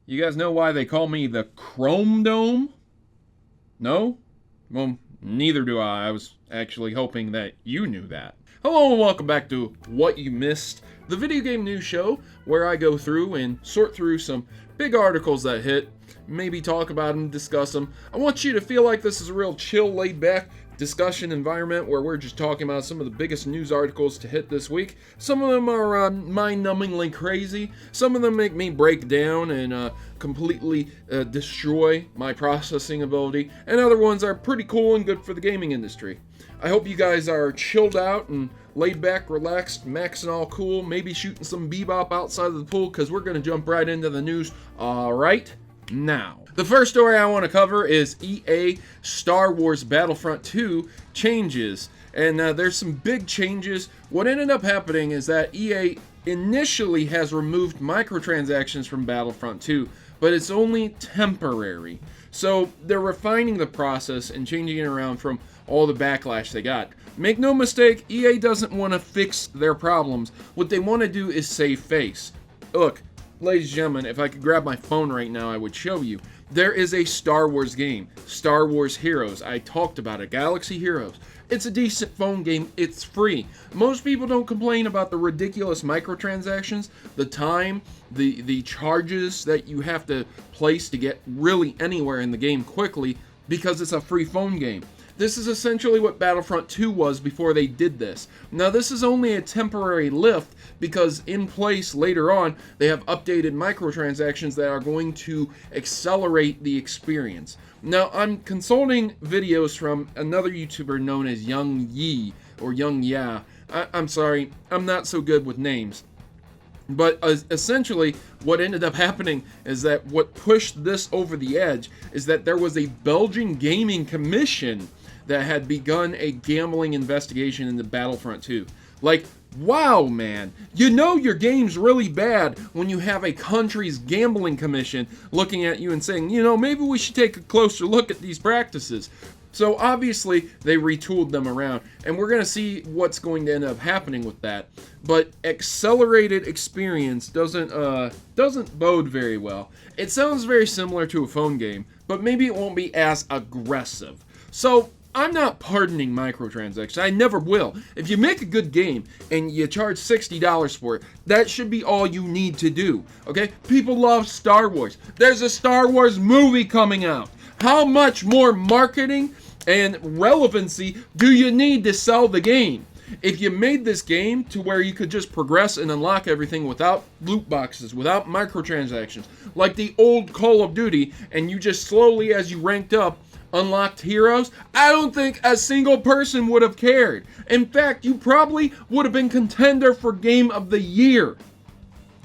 You guys know why they call me the Chrome Dome? No? Well, neither do I. I was actually hoping that you knew that. Hello and welcome back to What You Missed, the video game news show where I go through and sort through some big articles that hit, maybe talk about them, discuss them. I want you to feel like this is a real chill, laid-back discussion environment where we're just talking about some of the biggest news articles to hit this week. Some of them are mind-numbingly crazy. Some of them make me break down and completely destroy my processing ability. And other ones are pretty cool and good for the gaming industry. I hope you guys are chilled out and laid back, relaxed, maxing all cool, maybe shooting some bebop outside of the pool, because we're going to jump right into the news right now. The first story I want to cover is EA Star Wars Battlefront II changes. And there's some big changes. What ended up happening is that EA initially has removed microtransactions from Battlefront 2, but it's only temporary. So they're refining the process and changing it around from all the backlash they got. Make no mistake, EA doesn't want to fix their problems. What they want to do is save face. Look, ladies and gentlemen, if I could grab my phone right now, I would show you. There is a Star Wars game, Star Wars Heroes. I talked about it, Galaxy Heroes. It's a decent phone game, it's free. Most people don't complain about the ridiculous microtransactions, the time, the charges that you have to place to get really anywhere in the game quickly, because it's a free phone game. This is essentially what Battlefront 2 was before they did this. Now, this is only a temporary lift because in place later on, they have updated microtransactions that are going to accelerate the experience. Now, I'm consulting videos from another YouTuber known as Young Yi, or Young Ya. I'm sorry, I'm not so good with names. But essentially, what ended up happening is that what pushed this over the edge is that there was a Belgian gaming commission that had begun a gambling investigation into Battlefront 2. Like, wow, man. You know your game's really bad when you have a country's gambling commission looking at you and saying, you know, maybe we should take a closer look at these practices. So obviously, they retooled them around, and we're going to see what's going to end up happening with that. But accelerated experience doesn't bode very well. It sounds very similar to a phone game, but maybe it won't be as aggressive. So I'm not pardoning microtransactions. I never will. If you make a good game and you charge $60 for it, that should be all you need to do. Okay? People love Star Wars. There's a Star Wars movie coming out. How much more marketing and relevancy do you need to sell the game? If you made this game to where you could just progress and unlock everything without loot boxes, without microtransactions, like the old Call of Duty, and you just slowly, as you ranked up, unlocked heroes, I don't think a single person would have cared. In fact, you probably would have been contender for Game of the Year.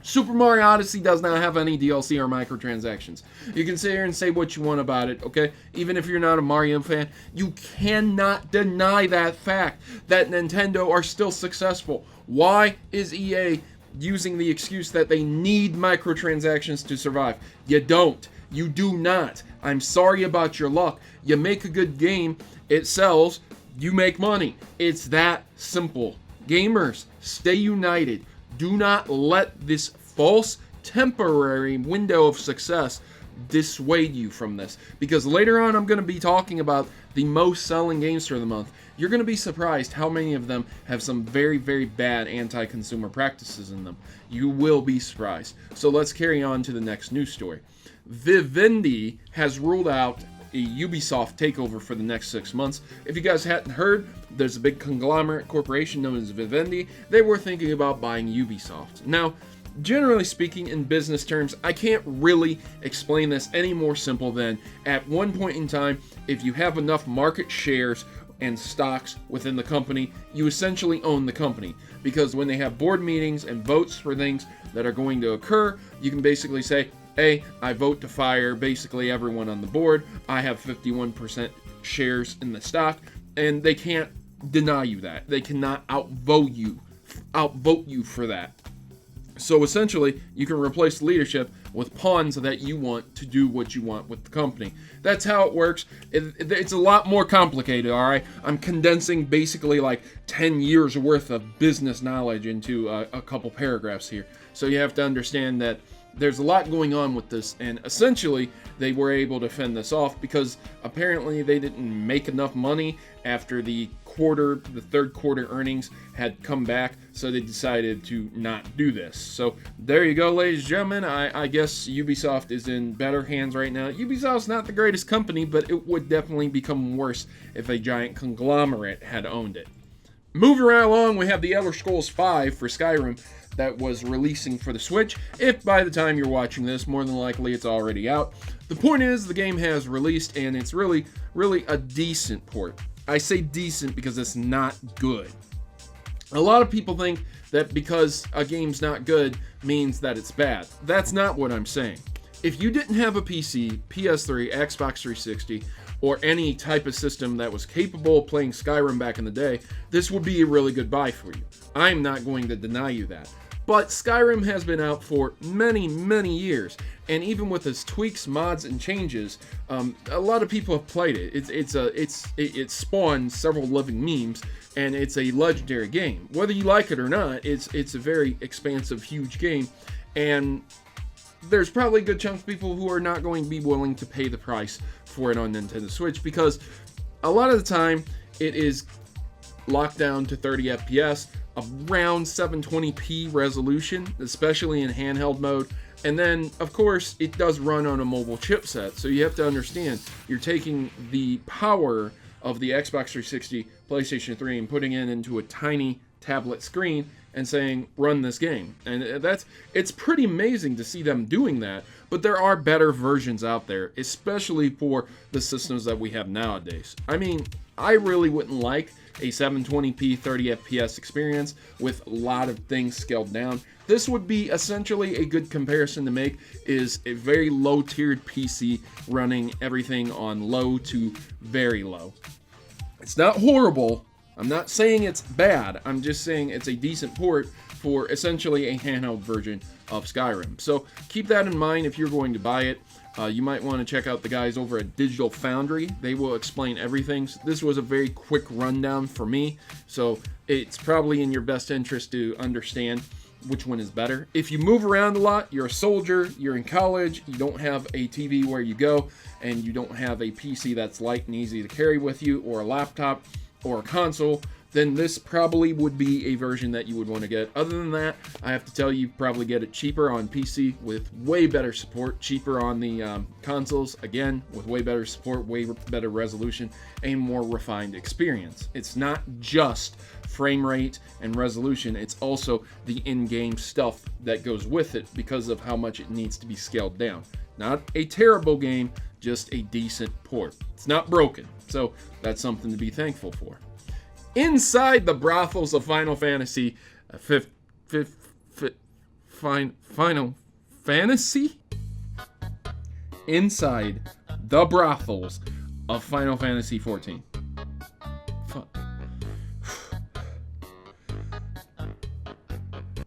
Super Mario Odyssey does not have any DLC or microtransactions. You can sit here and say what you want about it, okay? Even if you're not a Mario fan, you cannot deny that fact that Nintendo are still successful. Why is EA using the excuse that they need microtransactions to survive? You don't. You do not. I'm sorry about your luck. You make a good game, it sells, you make money. It's that simple. Gamers, stay united. Do not let this false temporary window of success dissuade you from this. Because later on, I'm going to be talking about the most selling games for the month. You're going to be surprised how many of them have some very, very bad anti-consumer practices in them. You will be surprised. So let's carry on to the next news story. Vivendi has ruled out a Ubisoft takeover for the next 6 months. If you guys hadn't heard, there's a big conglomerate corporation known as Vivendi. They were thinking about buying Ubisoft. Now, generally speaking, in business terms, I can't really explain this any more simple than at one point in time, if you have enough market shares and stocks within the company, you essentially own the company. Because when they have board meetings and votes for things that are going to occur, you can basically say, hey, I vote to fire basically everyone on the board. I have 51% shares in the stock, and they can't deny you that. They cannot outvote you for that. So essentially, you can replace leadership with pawns that you want to do what you want with the company. That's how it works. It's a lot more complicated, all right? I'm condensing basically like 10 years worth of business knowledge into a couple paragraphs here. So you have to understand that there's a lot going on with this, and essentially they were able to fend this off because apparently they didn't make enough money after the third quarter earnings had come back, so they decided to not do this. So there you go, ladies and gentlemen. I guess Ubisoft is in better hands right now. Ubisoft's not the greatest company, but it would definitely become worse if a giant conglomerate had owned it. Moving right along, we have the Elder Scrolls V for Skyrim that was releasing for the Switch. If by the time you're watching this, more than likely it's already out. The point is, the game has released, and it's really a decent port. I say decent because it's not good. A lot of people think that because a game's not good means that it's bad. That's not what I'm saying. If you didn't have a PC, PS3, Xbox 360, or any type of system that was capable of playing Skyrim back in the day, this would be a really good buy for you. I'm not going to deny you that. But Skyrim has been out for many years, and even with its tweaks, mods, and changes, a lot of people have played it. It spawned several living memes, and it's a legendary game. Whether you like it or not, it's a very expansive, huge game, and there's probably a good chunk of people who are not going to be willing to pay the price for it on Nintendo Switch, because a lot of the time it is locked down to 30 FPS, around 720p resolution, especially in handheld mode. And then, of course, it does run on a mobile chipset, so you have to understand, you're taking the power of the Xbox 360, PlayStation 3, and putting it into a tiny tablet screen and saying, run this game. And it's pretty amazing to see them doing that, but there are better versions out there, especially for the systems that we have nowadays. I mean, I really wouldn't like a 720p 30 FPS experience with a lot of things scaled down. This would be essentially a good comparison to make, is a very low tiered PC running everything on low to very low. It's not horrible. I'm not saying it's bad. I'm just saying it's a decent port for essentially a handheld version of Skyrim. So keep that in mind if you're going to buy it. You might want to check out the guys over at Digital Foundry. They will explain everything. So this was a very quick rundown for me, so it's probably in your best interest to understand which one is better. If you move around a lot, you're a soldier, you're in college, you don't have a TV where you go, and you don't have a PC that's light and easy to carry with you, or a laptop, or a console, then this probably would be a version that you would want to get. Other than that, I have to tell you, probably get it cheaper on PC with way better support, cheaper on the consoles, again, with way better support, way better resolution, a more refined experience. It's not just frame rate and resolution, it's also the in-game stuff that goes with it because of how much it needs to be scaled down. Not a terrible game, just a decent port. It's not broken, so that's something to be thankful for. Inside the brothels of Final Fantasy, Final Fantasy? Inside the brothels of Final Fantasy XIV.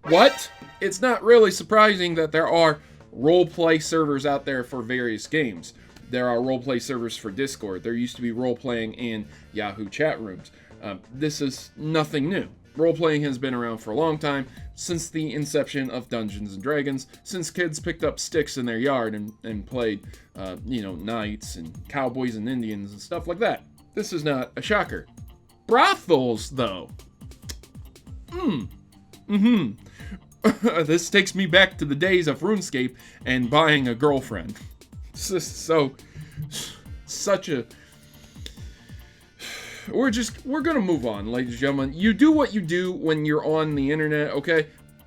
What? It's not really surprising that there are roleplay servers out there for various games. There are roleplay servers for Discord. There used to be roleplaying in Yahoo chat rooms. This is nothing new. Role-playing has been around for a long time, since the inception of Dungeons & Dragons, since kids picked up sticks in their yard and played, knights and cowboys and Indians and stuff like that. This is not a shocker. Brothels, though. This takes me back to the days of RuneScape and buying a girlfriend. This is such a... We're gonna move on, ladies and gentlemen. You do what you do when you're on the internet, okay?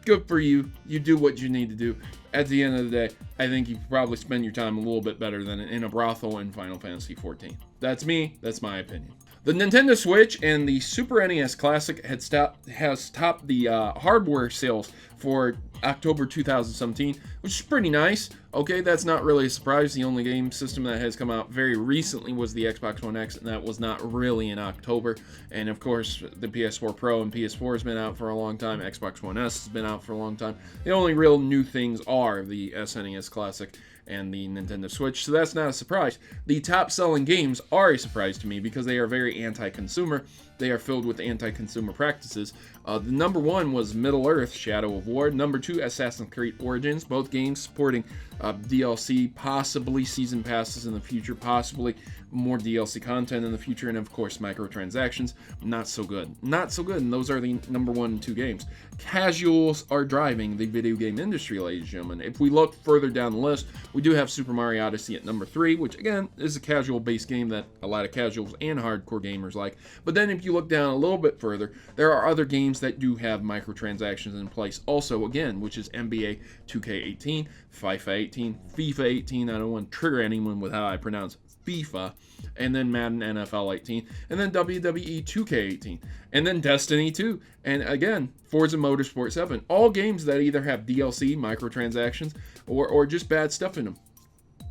Good for you. You do what you need to do. At the end of the day, I think you probably spend your time a little bit better than in a brothel in Final Fantasy XIV. That's me. That's my opinion. The Nintendo Switch and the Super NES Classic has topped the hardware sales for October 2017, which is pretty nice. Okay, that's not really a surprise. The only game system that has come out very recently was the Xbox One X, and that was not really in October. And of course, the PS4 Pro and PS4 has been out for a long time. Xbox One S has been out for a long time. The only real new things are the SNES Classic and the Nintendo Switch, so that's not a surprise. The top-selling games are a surprise to me because they are very anti-consumer. They are filled with anti-consumer practices. The number one was Middle-earth: Shadow of War. Number two, Assassin's Creed Origins. Both games supporting DLC, possibly season passes in the future, possibly more DLC content in the future, and of course microtransactions. Not so good. Not so good, and those are the number 1 and 2 games. Casuals are driving the video game industry, ladies and gentlemen. If we look further down the list, we do have Super Mario Odyssey at number 3, which again is a casual-based game that a lot of casuals and hardcore gamers like. But then if you look down a little bit further, there are other games that do have microtransactions in place also, again, which is NBA 2K18, FIFA 18, FIFA 18. I don't want to trigger anyone with how I pronounce FIFA, and then Madden NFL 18, and then WWE 2K18, and then Destiny 2, and again, Forza Motorsport 7. All games that either have DLC, microtransactions, or just bad stuff in them.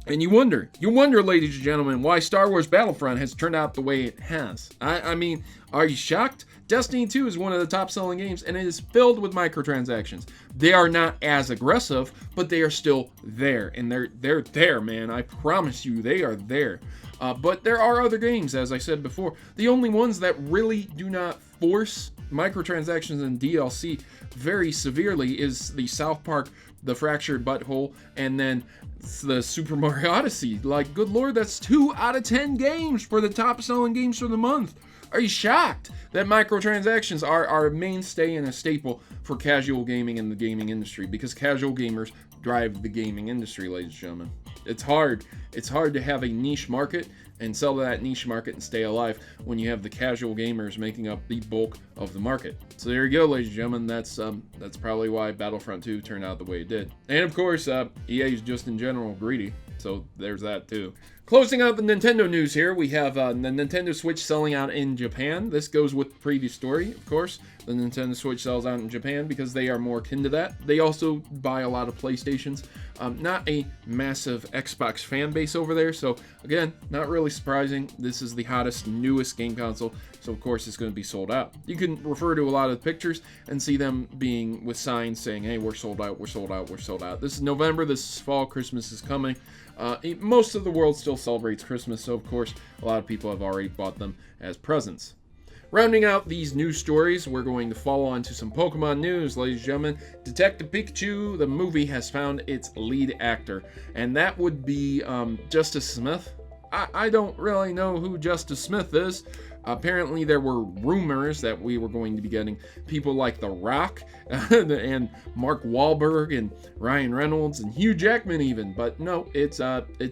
And you wonder, ladies and gentlemen, why Star Wars Battlefront has turned out the way it has. I mean, are you shocked? Destiny 2 is one of the top-selling games, and it is filled with microtransactions. They are not as aggressive, but they are still there, and they're there, man. I promise you, they are there. But there are other games, as I said before. The only ones that really do not force microtransactions and DLC very severely is the South Park, the Fractured Butthole, and then the Super Mario Odyssey. Like, good lord, that's 2 out of 10 games for the top-selling games for the month. Are you shocked that microtransactions are a mainstay and a staple for casual gaming in the gaming industry? Because casual gamers drive the gaming industry, ladies and gentlemen. It's hard. It's hard to have a niche market and sell to that niche market and stay alive when you have the casual gamers making up the bulk of the market. So there you go, ladies and gentlemen. That's probably why Battlefront 2 turned out the way it did. And of course, EA is just in general greedy. So there's that too. Closing out the Nintendo news here, we have the Nintendo Switch selling out in Japan. This goes with the previous story, of course. The Nintendo Switch sells out in Japan because they are more akin to that. They also buy a lot of PlayStations. Not a massive Xbox fan base over there, so again, not really surprising. This is the hottest, newest game console, so of course it's going to be sold out. You can refer to a lot of the pictures and see them being with signs saying, hey, we're sold out, we're sold out, we're sold out. This is November, this is fall, Christmas is coming. Most of the world still celebrates Christmas, so of course a lot of people have already bought them as presents. Rounding out these news stories, we're going to follow on to some Pokemon news, ladies and gentlemen. Detective Pikachu, the movie, has found its lead actor, and that would be Justice Smith. I don't really know who Justice Smith is. Apparently there were rumors that we were going to be getting people like The Rock and Mark Wahlberg and Ryan Reynolds and Hugh Jackman even, but no, it's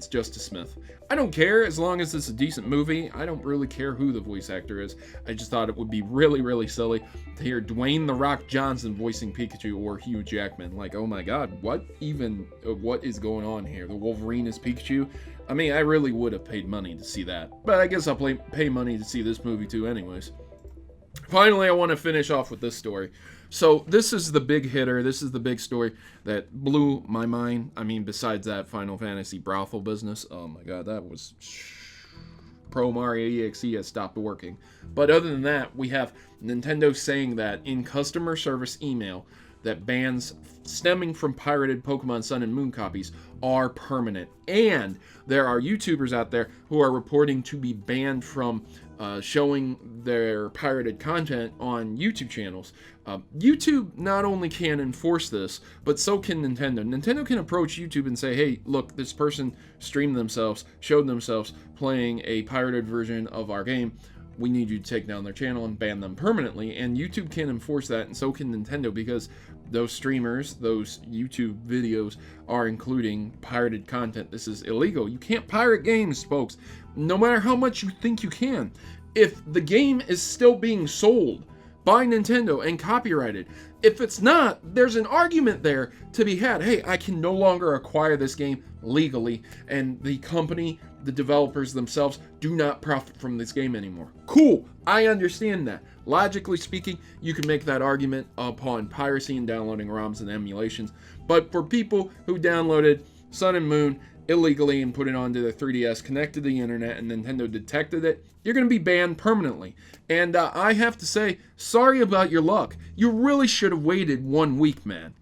Justice Smith. I don't care as long as it's a decent movie. I don't really care who the voice actor is. I just thought it would be really, really silly to hear Dwayne The Rock Johnson voicing Pikachu or Hugh Jackman. Like, oh my god, what is going on here? The Wolverine is Pikachu? I mean, I really would have paid money to see that. But I guess I'll pay money to see this movie too anyways. Finally, I want to finish off with this story. So this is the big hitter. This is the big story that blew my mind. I mean, besides that Final Fantasy brothel business. Oh my god, that was... Protomario EXE has stopped working. But other than that, we have Nintendo saying that in customer service email that bans stemming from pirated Pokemon Sun and Moon copies are permanent. And there are YouTubers out there who are reporting to be banned from showing their pirated content on YouTube channels. YouTube not only can enforce this, but so can Nintendo. Nintendo can approach YouTube and say, hey, look, this person showed themselves playing a pirated version of our game. We need you to take down their channel and ban them permanently. And YouTube can enforce that, and so can Nintendo, because those streamers, those YouTube videos are including pirated content. This is illegal. You can't pirate games, folks, no matter how much you think you can. If the game is still being sold by Nintendo and copyrighted, if it's not, there's an argument there to be had. Hey, I can no longer acquire this game legally, and the company, the developers themselves, do not profit from this game anymore. Cool, I understand that. Logically speaking, you can make that argument upon piracy and downloading ROMs and emulations, but for people who downloaded Sun and Moon illegally and put it onto their 3DS, connected to the internet, and Nintendo detected it, you're going to be banned permanently. And I have to say, sorry about your luck. You really should have waited 1 week, man.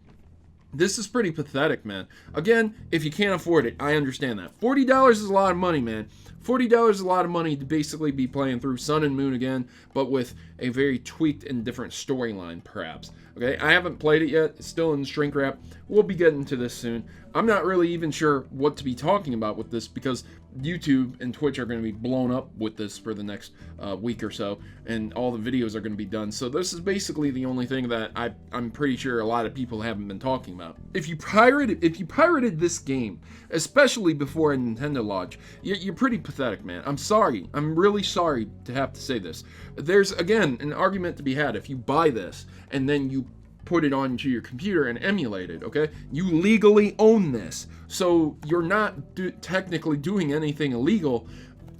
This is pretty pathetic, man. Again, if you can't afford it, I understand that. $40 is a lot of money, man. $40 is a lot of money to basically be playing through Sun and Moon again, but with a very tweaked and different storyline, perhaps. Okay, I haven't played it yet. It's still in shrink wrap. We'll be getting to this soon. I'm not really even sure what to be talking about with this because YouTube and Twitch are going to be blown up with this for the next week or so, and all the videos are going to be done. So this is basically the only thing that I'm pretty sure a lot of people haven't been talking about. If you pirated this game, especially before a Nintendo launch, you're pretty pathetic, man. I'm sorry. I'm really sorry to have to say this. There's, again, an argument to be had. If you buy this and then you put it onto your computer and emulate it, okay? You legally own this. So you're not technically doing anything illegal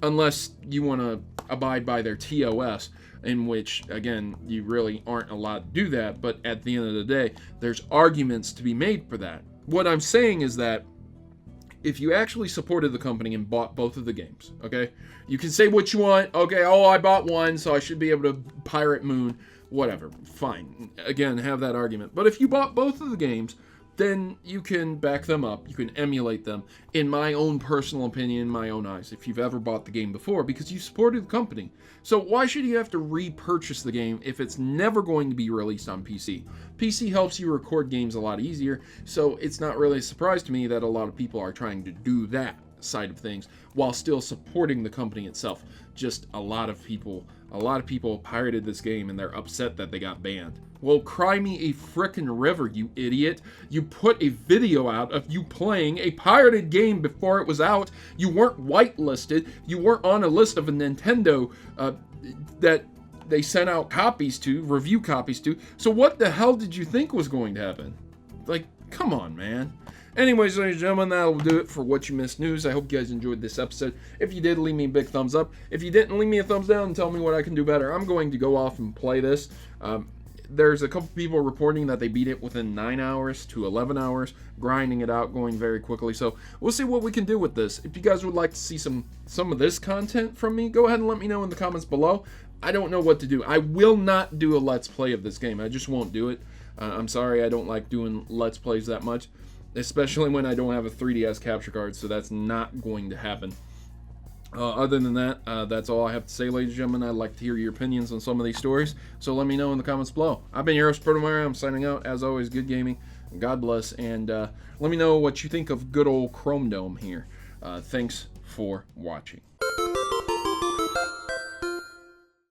unless you want to abide by their TOS, in which, again, you really aren't allowed to do that. But at the end of the day, there's arguments to be made for that. What I'm saying is that if you actually supported the company and bought both of the games, okay? You can say what you want. Okay, oh, I bought one, so I should be able to pirate Moon. Whatever, fine. Again, have that argument. But if you bought both of the games, then you can back them up. You can emulate them, in my own personal opinion, in my own eyes, if you've ever bought the game before, because you supported the company. So why should you have to repurchase the game if it's never going to be released on PC? PC helps you record games a lot easier, so it's not really a surprise to me that a lot of people are trying to do that side of things while still supporting the company itself. Just a lot of people pirated this game and they're upset that they got banned. Well, cry me a frickin' river, you idiot. You put a video out of you playing a pirated game before it was out. You weren't whitelisted. You weren't on a list of a Nintendo that they sent out copies to, review copies to. So what the hell did you think was going to happen? Like, come on, man. Anyways, ladies and gentlemen, that'll do it for What You Missed News. I hope you guys enjoyed this episode. If you did, leave me a big thumbs up. If you didn't, leave me a thumbs down and tell me what I can do better. I'm going to go off and play this. There's a couple people reporting that they beat it within 9 hours to 11 hours, grinding it out, going very quickly. So we'll see what we can do with this. If you guys would like to see some of this content from me, go ahead and let me know in the comments below. I don't know what to do. I will not do a Let's Play of this game. I just won't do it. I'm sorry, I don't like doing Let's Plays that much, especially when I don't have a 3DS capture card, so that's not going to happen. Other than that, that's all I have to say, ladies and gentlemen. I'd like to hear your opinions on some of these stories, so let me know in the comments below. I've been your host, Protomario. I'm signing out. As always, good gaming. God bless, and let me know what you think of good old Chrome Dome here. Thanks for watching.